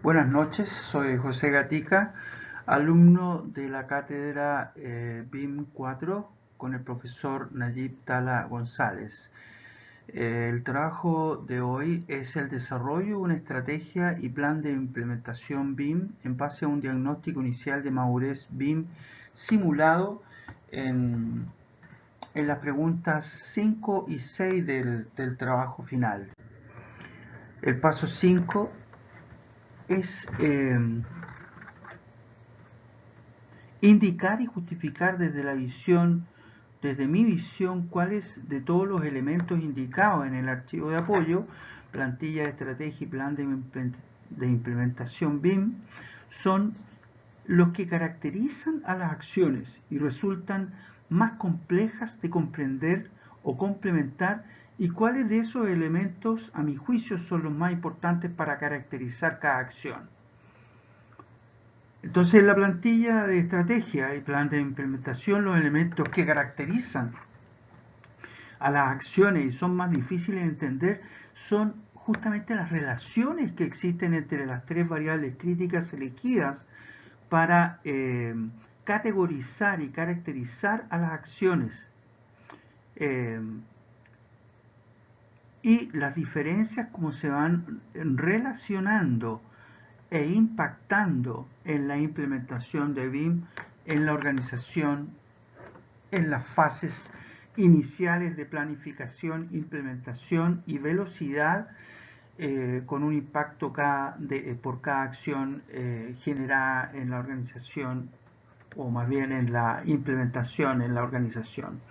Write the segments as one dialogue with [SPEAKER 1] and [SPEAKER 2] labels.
[SPEAKER 1] Buenas noches, soy José Gatica, alumno de la cátedra BIM 4 con el profesor Nayib Tala González. El trabajo de hoy es el desarrollo de una estrategia y plan de implementación BIM en base a un diagnóstico inicial de madurez BIM simulado en las preguntas 5 y 6 del trabajo final. El paso 5 es indicar y justificar desde mi visión, cuáles de todos los elementos indicados en el archivo de apoyo, plantilla de estrategia y plan de implementación BIM, son los que caracterizan a las acciones y resultan más complejas de comprender o complementar, y cuáles de esos elementos, a mi juicio, son los más importantes para caracterizar cada acción. Entonces, en la plantilla de estrategia y plan de implementación, los elementos que caracterizan a las acciones y son más difíciles de entender son justamente las relaciones que existen entre las tres variables críticas elegidas para categorizar y caracterizar a las acciones, y las diferencias como se van relacionando e impactando en la implementación de BIM en la organización, en las fases iniciales de planificación, implementación y velocidad, con un impacto por cada acción generada en la organización, o más bien en la implementación en la organización.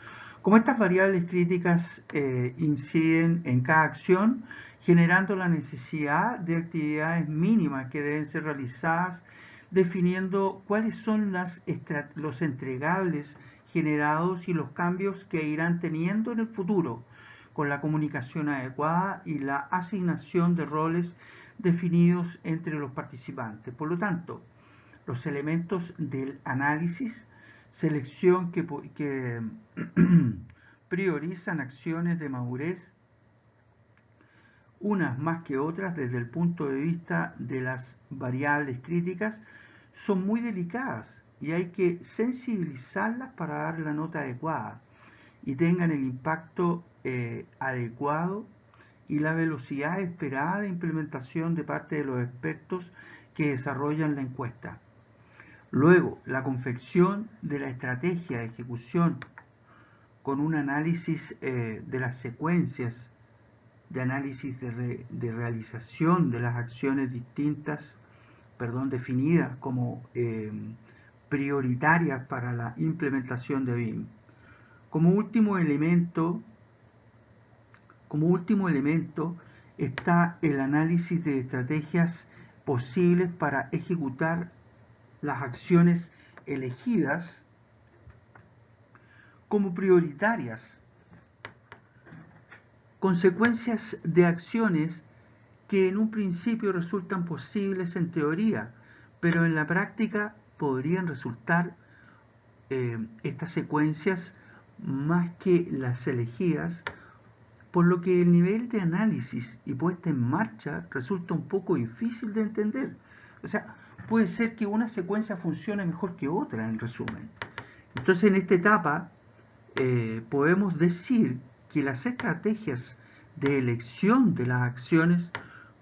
[SPEAKER 1] Como estas variables críticas inciden en cada acción, generando la necesidad de actividades mínimas que deben ser realizadas, definiendo cuáles son los entregables generados y los cambios que irán teniendo en el futuro, con la comunicación adecuada y la asignación de roles definidos entre los participantes. Por lo tanto, los elementos del análisis, selección que priorizan acciones de madurez, unas más que otras desde el punto de vista de las variables críticas, son muy delicadas y hay que sensibilizarlas para dar la nota adecuada y tengan el impacto adecuado y la velocidad esperada de implementación de parte de los expertos que desarrollan la encuesta. Luego, la confección de la estrategia de ejecución con un análisis de las secuencias de análisis de realización de las acciones definidas como prioritarias para la implementación de BIM. Como último elemento está el análisis de estrategias posibles para ejecutar las acciones elegidas como prioritarias, consecuencias de acciones que en un principio resultan posibles en teoría, pero en la práctica podrían resultar estas secuencias más que las elegidas, por lo que el nivel de análisis y puesta en marcha resulta un poco difícil de entender. O sea, puede ser que una secuencia funcione mejor que otra, en resumen. Entonces, en esta etapa podemos decir que las estrategias de elección de las acciones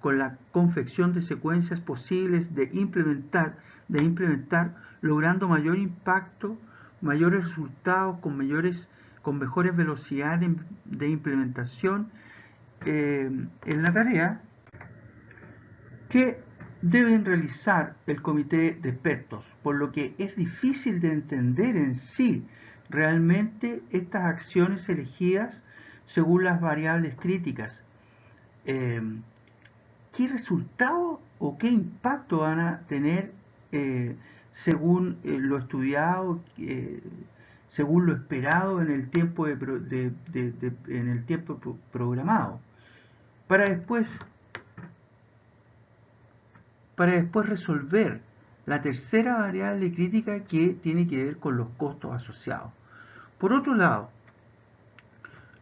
[SPEAKER 1] con la confección de secuencias posibles de implementar, logrando mayor impacto, mayores resultados, con mejores velocidades de implementación en la tarea que deben realizar el comité de expertos, por lo que es difícil de entender en sí realmente estas acciones elegidas según las variables críticas. ¿Qué resultado o qué impacto van a tener según lo estudiado, según lo esperado en el tiempo, en el tiempo programado? Para después resolver la tercera variable crítica, que tiene que ver con los costos asociados. Por otro lado,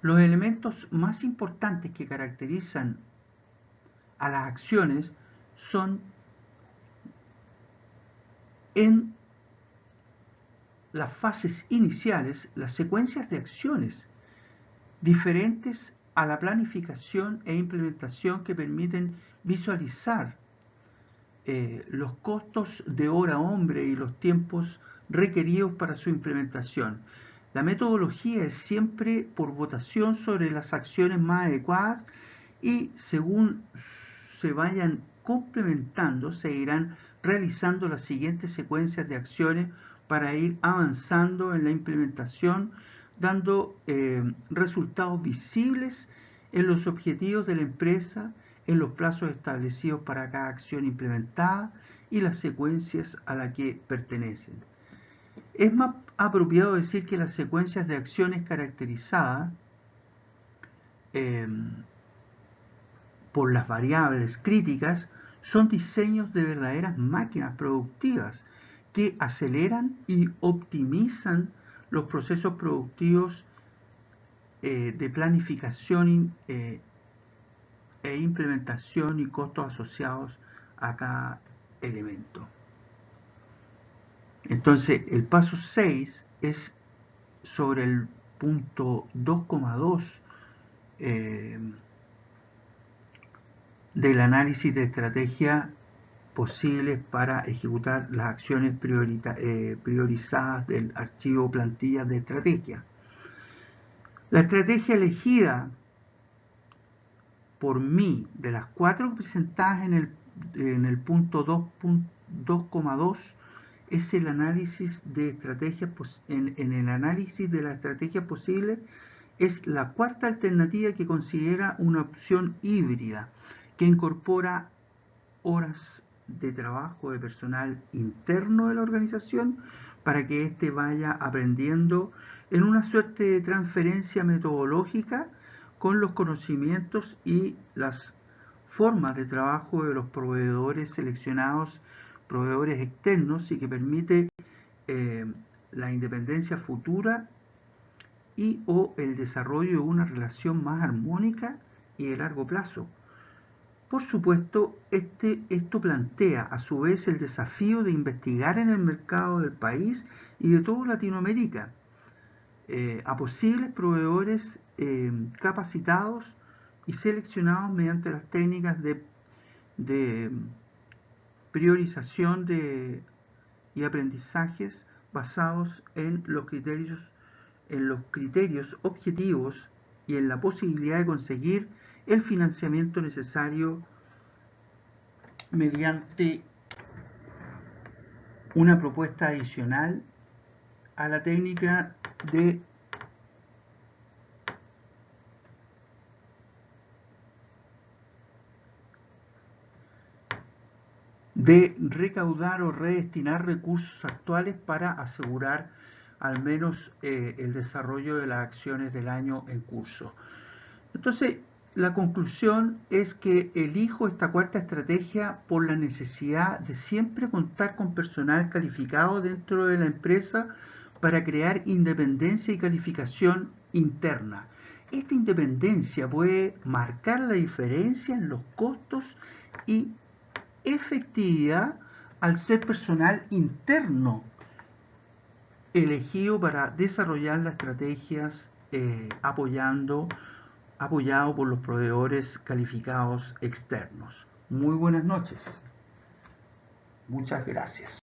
[SPEAKER 1] los elementos más importantes que caracterizan a las acciones son en las fases iniciales las secuencias de acciones diferentes a la planificación e implementación que permiten visualizar los costos de hora hombre y los tiempos requeridos para su implementación. La metodología es siempre por votación sobre las acciones más adecuadas y según se vayan complementando se irán realizando las siguientes secuencias de acciones para ir avanzando en la implementación, dando resultados visibles en los objetivos de la empresa, en los plazos establecidos para cada acción implementada y las secuencias a las que pertenecen. Es más apropiado decir que las secuencias de acciones caracterizadas por las variables críticas son diseños de verdaderas máquinas productivas que aceleran y optimizan los procesos productivos de planificación e implementación y costos asociados a cada elemento. Entonces, el paso 6 es sobre el punto 2,2 del análisis de estrategia posibles para ejecutar las acciones priorizadas del archivo plantillas de estrategia. La estrategia elegida por mí de las 4 presentadas en el punto 2,2 es el análisis de estrategias en el análisis de la estrategia posible es la cuarta alternativa que considera una opción híbrida que incorpora horas de trabajo de personal interno de la organización para que éste vaya aprendiendo en una suerte de transferencia metodológica con los conocimientos y las formas de trabajo de los proveedores seleccionados, proveedores externos, y que permite la independencia futura y o el desarrollo de una relación más armónica y de largo plazo. Por supuesto, esto plantea a su vez el desafío de investigar en el mercado del país y de toda Latinoamérica a posibles proveedores capacitados y seleccionados mediante las técnicas de priorización y aprendizajes basados en los criterios objetivos y en la posibilidad de conseguir el financiamiento necesario mediante una propuesta adicional a la técnica de recaudar o redestinar recursos actuales para asegurar al menos el desarrollo de las acciones del año en curso. Entonces, la conclusión es que elijo esta cuarta estrategia por la necesidad de siempre contar con personal calificado dentro de la empresa para crear independencia y calificación interna. Esta independencia puede marcar la diferencia en los costos y efectividad al ser personal interno elegido para desarrollar las estrategias apoyado por los proveedores calificados externos. Muy buenas noches. Muchas gracias.